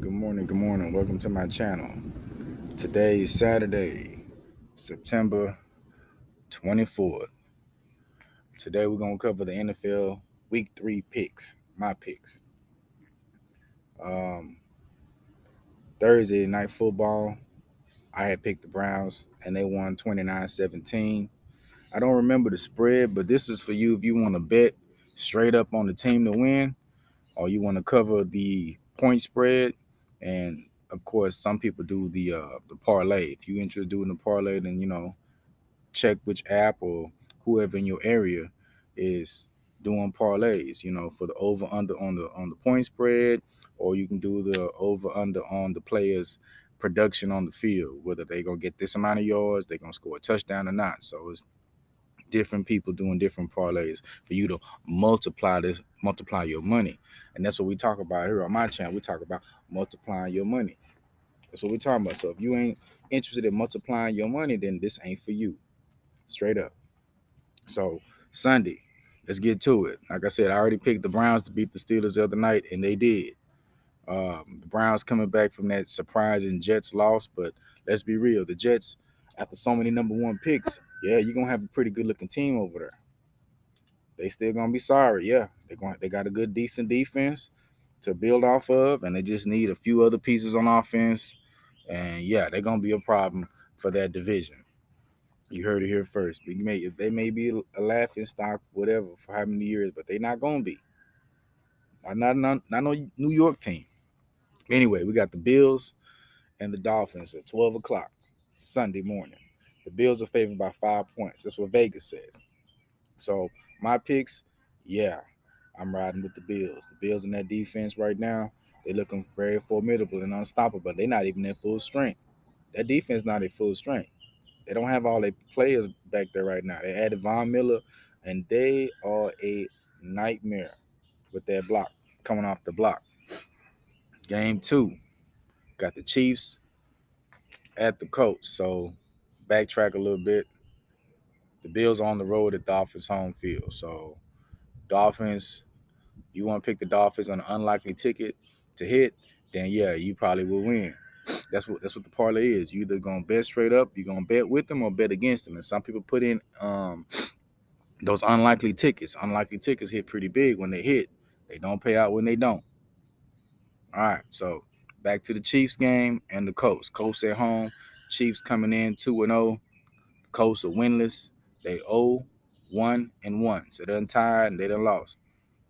Good morning. Welcome to my channel. Today is Saturday, September 24th. Today we're going to cover the NFL Week 3 picks, my picks. Um, Thursday night football, I had picked the Browns, and they won 29-17. I don't remember the spread, but this is for you if you want to bet straight up on the team to win, or you want to cover the point spread. And of course, some people do the parlay. If you're interested in doing the parlay, then check which app or whoever in your area is doing parlays. For the over under on the point spread, or you can do the over under on the players' production on the field, whether they're gonna get this amount of yards, they're gonna score a touchdown or not. So it's different people doing different parlays for you to multiply your money. And that's what we talk about here on my channel. We talk about multiplying your money. That's what we're talking about. So if you ain't interested in multiplying your money, then this ain't for you. Straight up. So Sunday, let's get to it. Like I said, I already picked the Browns to beat the Steelers the other night, and they did. The Browns coming back from that surprising Jets loss, but let's be real, the Jets, after so many number one picks, yeah, you're gonna have a pretty good looking team over there. They still gonna be sorry. Yeah, they got a good decent defense to build off of, and they just need a few other pieces on offense. And yeah, they're gonna be a problem for that division. You heard it here first. They may be a laughing stock, whatever, for how many years, but they're not gonna be. Not no New York team. Anyway, we got the Bills and the Dolphins at 12 o'clock Sunday morning. The Bills are favored by 5 points. That's what Vegas says. So my picks, yeah, I'm riding with the Bills. The Bills in that defense right now, they're looking very formidable and unstoppable. They're not even at full strength. That defense not at full strength. They don't have all their players back there right now. They added Von Miller, and they are a nightmare with that block coming off the block. Game 2, got the Chiefs at the Colts. So backtrack a little bit. The Bills are on the road at Dolphins home field. So Dolphins, you want to pick the Dolphins on an unlikely ticket to hit, then yeah, you probably will win. That's what the parlay is. You either gonna bet straight up, you're gonna bet with them or bet against them. And some people put in those unlikely tickets. Unlikely tickets hit pretty big when they hit. They don't pay out when they don't. All right, so back to the Chiefs game and the Colts. Colts at home. Chiefs coming in 2-0. Colts are winless. They 0-1-1. So they're tied and they done lost.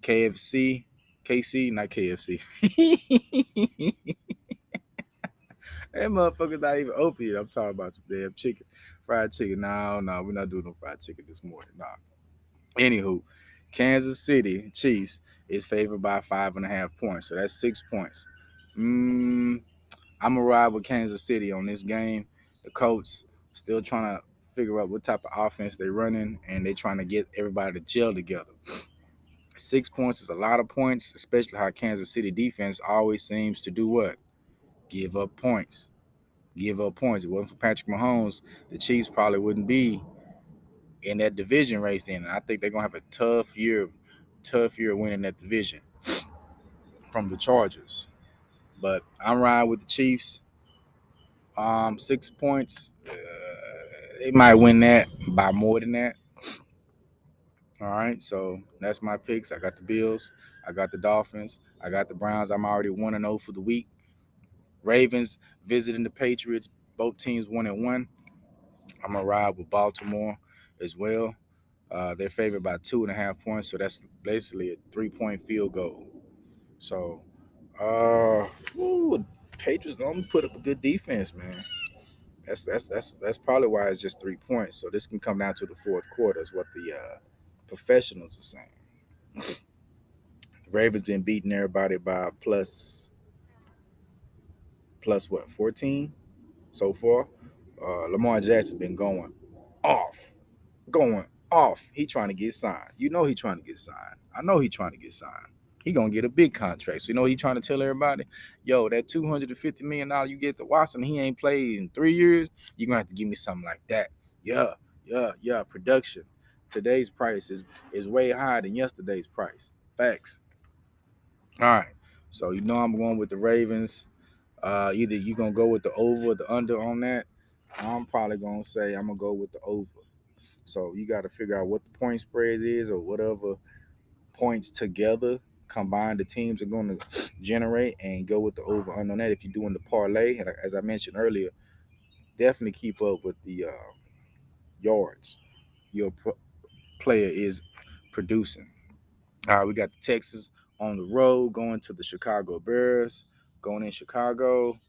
Not KFC. That motherfucker's not even open yet. I'm talking about some damn chicken. Fried chicken. No, we're not doing no fried chicken this morning. Nah. Anywho, Kansas City Chiefs is favored by 5.5 points. So that's 6 points. I'm gonna ride with Kansas City on this game. The Colts still trying to figure out what type of offense they're running, and they trying to get everybody to gel together. 6 points is a lot of points, especially how Kansas City defense always seems to do what? Give up points. Give up points. If it wasn't for Patrick Mahomes, the Chiefs probably wouldn't be in that division race then. And I think they're gonna have a tough year winning that division from the Chargers. But I'm riding with the Chiefs. 6 points. They might win that by more than that. All right, so that's my picks. I got the Bills, I got the Dolphins, I got the Browns. I'm already 1-0 for the week. Ravens visiting the Patriots. Both teams 1-1. I'm gonna ride with Baltimore as well. They're favored by 2.5 points, so that's basically a 3-point field goal. So, uh, Patriots don't put up a good defense, man. That's probably why it's just 3 points. So this can come down to the fourth quarter, is what the professionals are saying. Ravens been beating everybody by plus what 14 so far. Lamar Jackson been off, going off. He trying to get signed. You know he trying to get signed. I know he trying to get signed. He gonna get a big contract. So you know he trying to tell everybody, yo, that $250 million you get to Watson, he ain't played in 3 years. You gonna have to give me something like that. Yeah. Production. Today's price is way higher than yesterday's price. Facts. All right. So you know I'm going with the Ravens. Either you gonna go with the over or the under on that. I'm probably gonna say I'm gonna go with the over. So you got to figure out what the point spread is or whatever points together combined the teams are going to generate and go with the over under on that. If you're doing the parlay, and as I mentioned earlier, definitely keep up with the yards your player is producing. All right, we got the Texans on the road going to the Chicago Bears. Going in Chicago,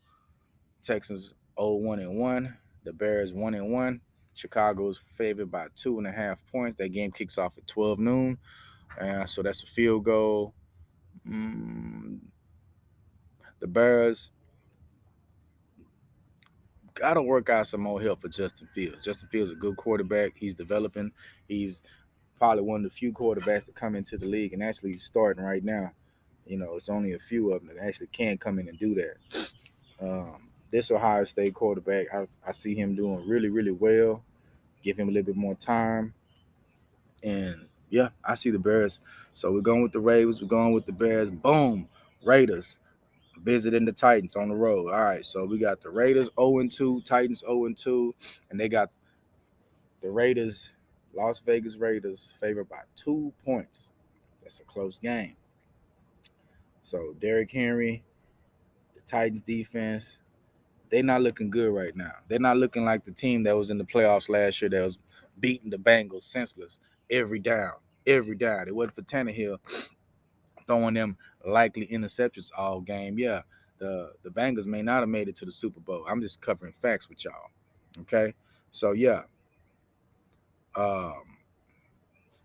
Texans 0-1-1. The Bears 1-1. Chicago is favored by 2.5 points. That game kicks off at 12 noon. So that's a field goal. Mm, the Bears got to work out some more help for Justin Fields. Justin Fields is a good quarterback. He's developing. He's probably one of the few quarterbacks that come into the league and actually starting right now. It's only a few of them that actually can come in and do that. This Ohio State quarterback, I see him doing really, really well. Give him a little bit more time. And yeah, I see the Bears. So we're going with the Ravens. We're going with the Bears. Boom. Raiders visiting the Titans on the road. All right. So we got the Raiders 0-2, Titans 0-2, and they got the Raiders, Las Vegas Raiders, favored by 2 points. That's a close game. So Derrick Henry, the Titans defense, they're not looking good right now. They're not looking like the team that was in the playoffs last year that was beating the Bengals senseless every down, every down. It wasn't for Tannehill throwing them likely interceptions all game. Yeah, the Bengals may not have made it to the Super Bowl. I'm just covering facts with y'all. Okay, so yeah, um,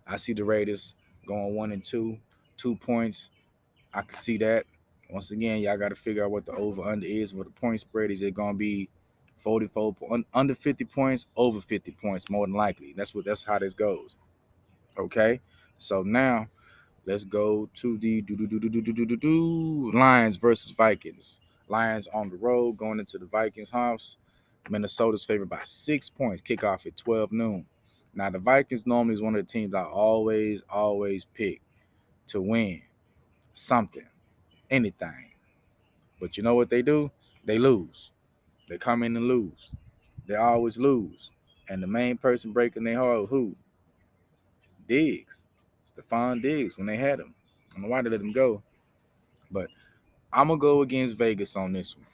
I see the Raiders going 1-2, 2 points. I can see that. Once again, y'all got to figure out what the over under is. What the point spread is. It gonna be 44 under 50 points, over 50 points, more than likely. That's how this goes. Okay, so now let's go to the Lions versus Vikings. Lions on the road going into the Vikings' house. Minnesota's favored by 6 points. Kickoff at 12 noon. Now the Vikings normally is one of the teams I always pick to win something, anything. But you know what they do? They lose. They come in and lose. They always lose. And the main person breaking their heart, who? Diggs. Stephon Diggs when they had him. I don't know why they let him go. But I'm going to go against Vegas on this one.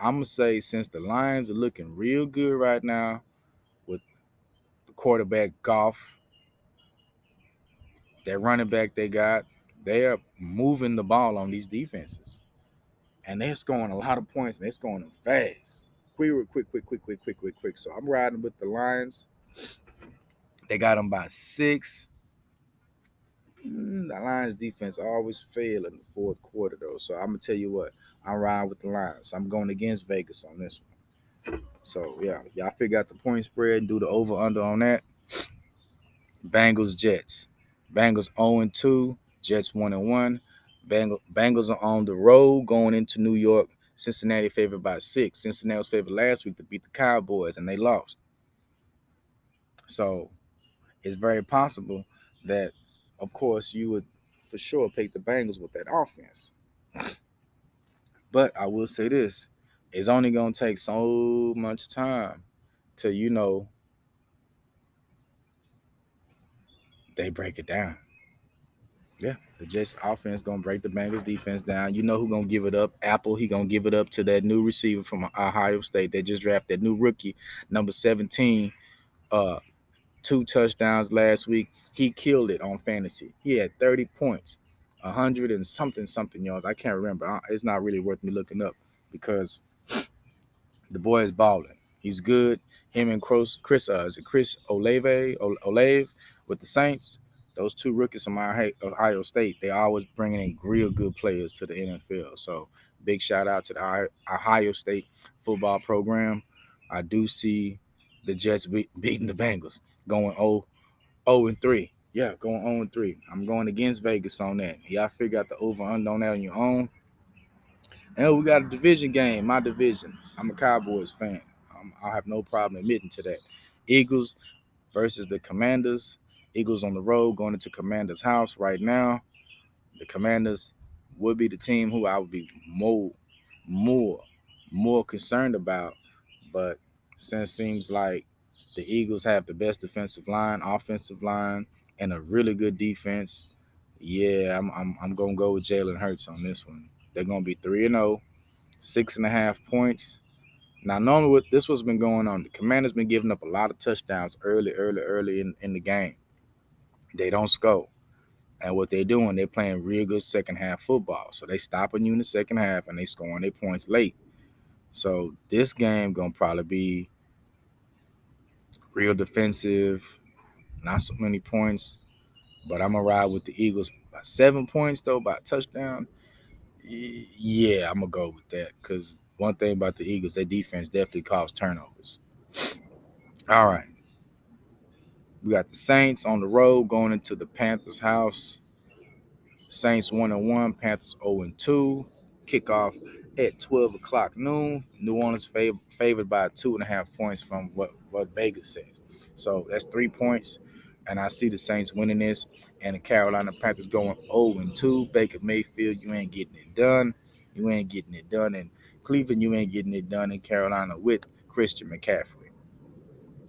I'm going to say since the Lions are looking real good right now with the quarterback Goff, that running back they got, they are moving the ball on these defenses. And they're scoring a lot of points, and they're scoring them fast. Quick. So I'm riding with the Lions. They got them by 6. The Lions defense always fail in the fourth quarter, though. So I'm going to tell you what. I'm riding with the Lions. I'm going against Vegas on this one. So, yeah, y'all figure out the point spread and do the over-under on that. Bengals, Jets. Bengals 0-2. Jets 1-1. Bengals are on the road going into New York. Cincinnati favored by 6. Cincinnati was favored last week to beat the Cowboys, and they lost. So it's very possible that, of course, you would for sure pick the Bengals with that offense. But I will say this. It's only going to take so much time till, they break it down. Yeah, the Jets offense gonna break the Bengals defense down. You know who gonna give it up? Apple. He gonna give it up to that new receiver from Ohio State. They just drafted that new rookie, number 17. 2 touchdowns last week. He killed it on fantasy. He had 30 points, 100 and something yards. I can't remember. It's not really worth me looking up because the boy is balling. He's good. Him and Chris Olave with the Saints. Those two rookies from Ohio State, they always bringing in real good players to the NFL. So big shout out to the Ohio State football program. I do see the Jets beating the Bengals, going 0-3. Yeah, going 0-3. I'm going against Vegas on that. Y'all figure out the over-under on that on your own. And we got a division game, my division. I'm a Cowboys fan. I have no problem admitting to that. Eagles versus the Commanders. Eagles on the road going into Commanders' house right now. The Commanders would be the team who I would be more more concerned about. But since it seems like the Eagles have the best defensive line, offensive line, and a really good defense, yeah, I'm gonna go with Jalen Hurts on this one. They're gonna be 3-0, 6.5 points. Now, normally what this what's been going on. The Commanders been giving up a lot of touchdowns early in the game. They don't score. And what they're doing, they're playing real good second half football. So they stopping you in the second half and they scoring their points late. So this game gonna probably be real defensive, not so many points. But I'm gonna ride with the Eagles by 7 points though, by a touchdown. Yeah, I'm gonna go with that because one thing about the Eagles, their defense definitely causes turnovers. All right, we got the Saints on the road going into the Panthers' house. Saints 1-1, Panthers 0-2. Kickoff at 12 o'clock noon. New Orleans favored by 2.5 points from what Vegas says. So that's 3 points. And I see the Saints winning this. And the Carolina Panthers going 0-2. Baker Mayfield, you ain't getting it done. You ain't getting it done. In Cleveland, you ain't getting it done in Carolina with Christian McCaffrey.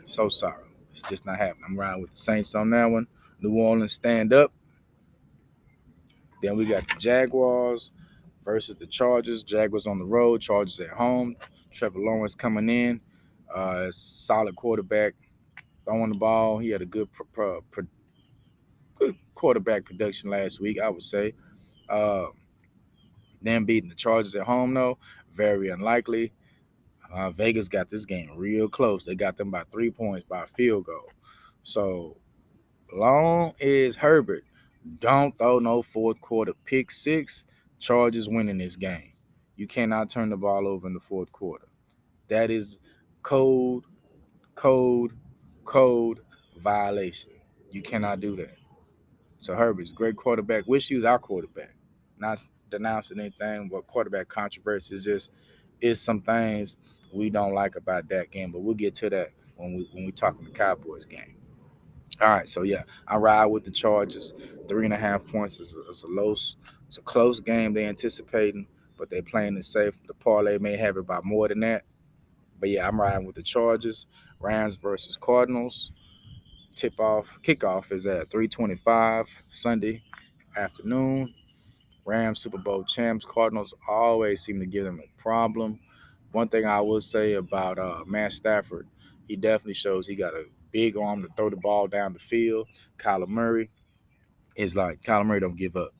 So sorry. It's just not happening. I'm riding with the Saints on that one. New Orleans stand up. Then we got the Jaguars versus the Chargers. Jaguars on the road, Chargers at home. Trevor Lawrence coming in, solid quarterback, throwing the ball. He had a good quarterback production last week, I would say. Uh, them beating the Chargers at home, though, very unlikely. Vegas got this game real close. They got them by 3 points by a field goal. So long as Herbert don't throw no fourth quarter pick six, Chargers winning this game. You cannot turn the ball over in the fourth quarter. That is code, code, code violation. You cannot do that. So Herbert's a great quarterback. Wish he was our quarterback. Not denouncing anything, but quarterback controversy is some things we don't like about that game. But we'll get to that when we talk in the Cowboys game. All right, so yeah, I ride with the Chargers. 3.5 points it's a close game they anticipating, but they're playing it safe. The parlay may have it by more than that. But yeah, I'm riding with the Chargers. Rams versus Cardinals. Kickoff is at 3:25 Sunday afternoon. Rams Super Bowl champs. Cardinals always seem to give them a problem. One thing I will say about Matt Stafford, he definitely shows he got a big arm to throw the ball down the field. Kyler Murray don't give up.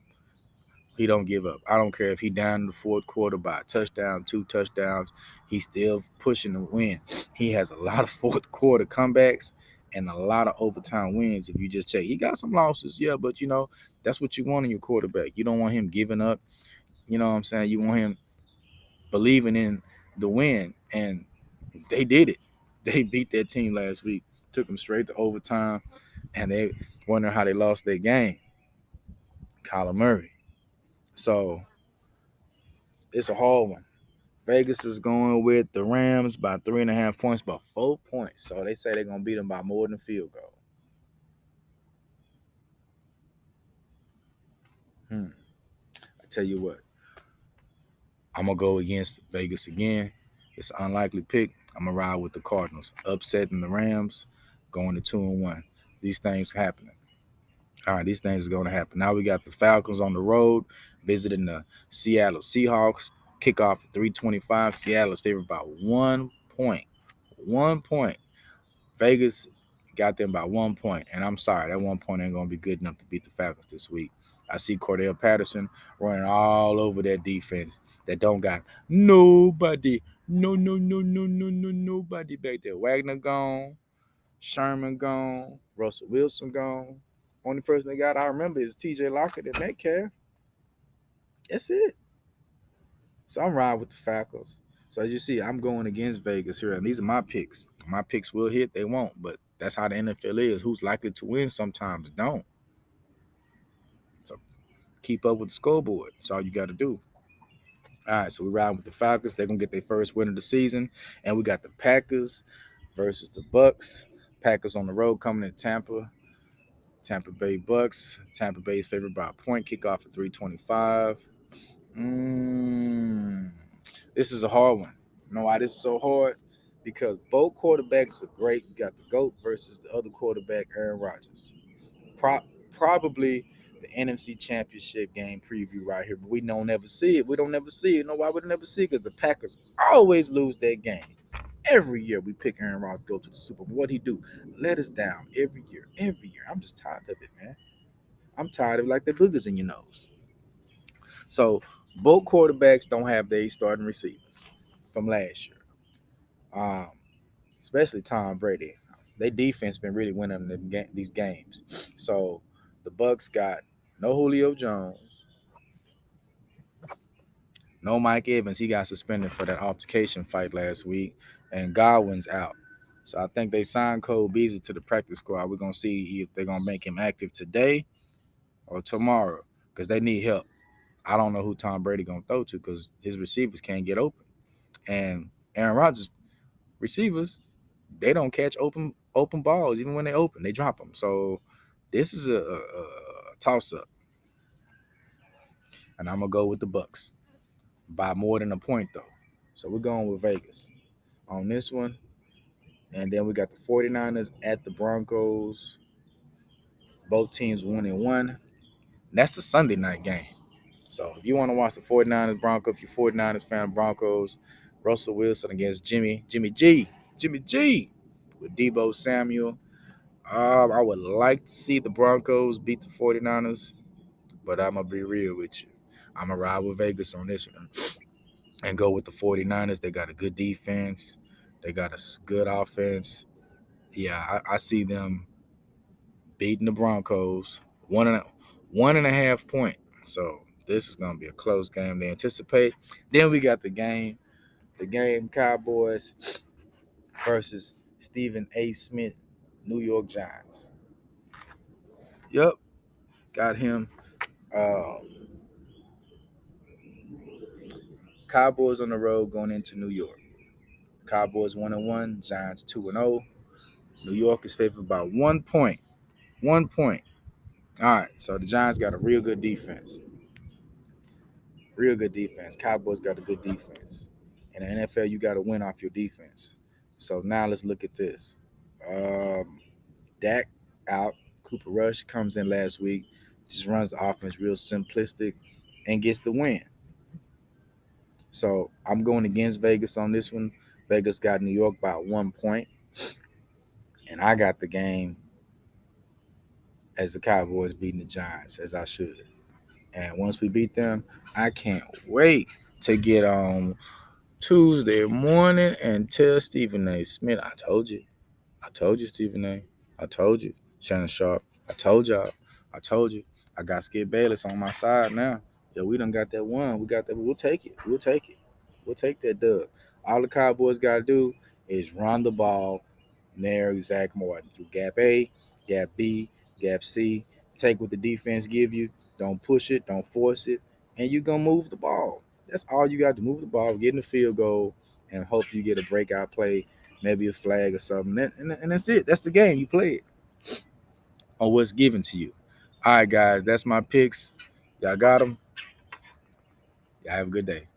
He don't give up. I don't care if he down in the fourth quarter by a touchdown, 2 touchdowns. He's still pushing to win. He has a lot of fourth quarter comebacks and a lot of overtime wins. If you just check, he got some losses, yeah, but that's what you want in your quarterback. You don't want him giving up. You know what I'm saying? You want him believing in the win, and they did it. They beat that team last week, took them straight to overtime, and they wonder how they lost their game. Kyler Murray. So it's a hard one. Vegas is going with the Rams by 3.5 points, by 4 points. So they say they're gonna beat them by more than a field goal. I tell you what, I'm gonna go against Vegas again. It's an unlikely pick. I'm gonna ride with the Cardinals, upsetting the Rams, going to 2-1. These things happening. All right, these things are going to happen. Now we got the Falcons on the road visiting the Seattle Seahawks. Kickoff at 3:25. Seattle is favored by 1 point. 1 point. Vegas got them by 1 point. And I'm sorry, that 1 point ain't going to be good enough to beat the Falcons this week. I see Cordell Patterson running all over that defense that don't got nobody. Nobody back there. Wagner gone. Sherman gone. Russell Wilson gone. Only person they got I remember is TJ Lockett and Metcalf. That's it. So I'm riding with the Falcons. So as you see, I'm going against Vegas here, and these are my picks. My picks will hit, they won't, but that's how the NFL is. Who's likely to win sometimes don't. So keep up with the scoreboard. That's all you got to do. All right, so we're riding with the Falcons. They're gonna get their first win of the season, and we got the Packers versus the Bucks. Packers on the road coming to Tampa. Tampa Bay Bucks. Tampa Bay is favored by a point. Kickoff at 3:25. Mm, this is a hard one. You know why this is so hard? Because both quarterbacks are great. You got the GOAT versus the other quarterback, Aaron Rodgers. Pro- Probably the NFC Championship game preview right here, but we don't never see it. We don't never see it. You know why we don't never see it? Because the Packers always lose that game. Every year we pick Aaron Rodgers to go to the Super Bowl. What he do? Let us down every year. Every year. I'm just tired of it, man. I'm tired of like the boogers in your nose. So both quarterbacks don't have their starting receivers from last year. Um, Especially Tom Brady. Their defense been really winning these games. So the Bucks got no Julio Jones, no Mike Evans. He got suspended for that altercation fight last week, and Godwin's out. So I think they signed Cole Beasley to the practice squad. We're gonna see if they're gonna make him active today or tomorrow because they need help. I don't know who Tom Brady gonna throw to because his receivers can't get open, and Aaron Rodgers receivers they don't catch open balls even when they open. They drop them. So this is a toss up, and I'm gonna go with the Bucks by more than a point though. So we're going with Vegas on this one, and then we got the 49ers at the Broncos. Both teams 1-1. That's the Sunday night game. So if you want to watch the 49ers Broncos, if you're 49ers fan Broncos, Russell Wilson against Jimmy G with Debo Samuel. I would like to see the Broncos beat the 49ers, but I'm going to be real with you. I'm going to ride with Vegas on this one and go with the 49ers. They got a good defense. They got a good offense. Yeah, I see them beating the Broncos 1.5 point. So this is going to be a close game to anticipate. Then we got the game Cowboys versus Stephen A. Smith, New York Giants. Yep, got him. Uh, Cowboys on the road going into New York. Cowboys 1-1, Giants 2-0. New York is favored by 1 point. 1 point. All right, so the Giants got a real good defense. Real good defense. Cowboys got a good defense. In the NFL, you got to win off your defense. So now let's look at this. Um, Dak out. Cooper Rush comes in last week, just runs the offense real simplistic and gets the win. So I'm going against Vegas on this one. Vegas got New York by 1 point, and I got the game as the Cowboys beating the Giants, as I should. And once we beat them, I can't wait to get on Tuesday morning and tell Stephen A. Smith, I told you. I told you, Stephen A. I told you. Shannon Sharp. I told y'all. I told you. I got Skip Bayless on my side now. Yeah, we done got that one. We got that. We'll take it. We'll take it. We'll take that dub. All the Cowboys got to do is run the ball near Zach Martin through gap A, gap B, gap C. Take what the defense give you. Don't push it. Don't force it. And you're going to move the ball. That's all you got to move the ball, get in the field goal, and hope you get a breakout play, maybe a flag or something. And that's it. That's the game. You play it on what's given to you. All right, guys. That's my picks. Y'all got them. Y'all have a good day.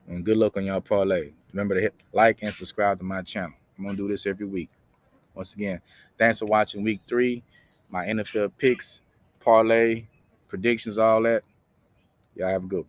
And good luck on y'all parlay. Remember to hit like and subscribe to my channel. I'm going to do this every week. Once again, thanks for watching week 3. My NFL picks, parlay, predictions, all that. Y'all have a good one.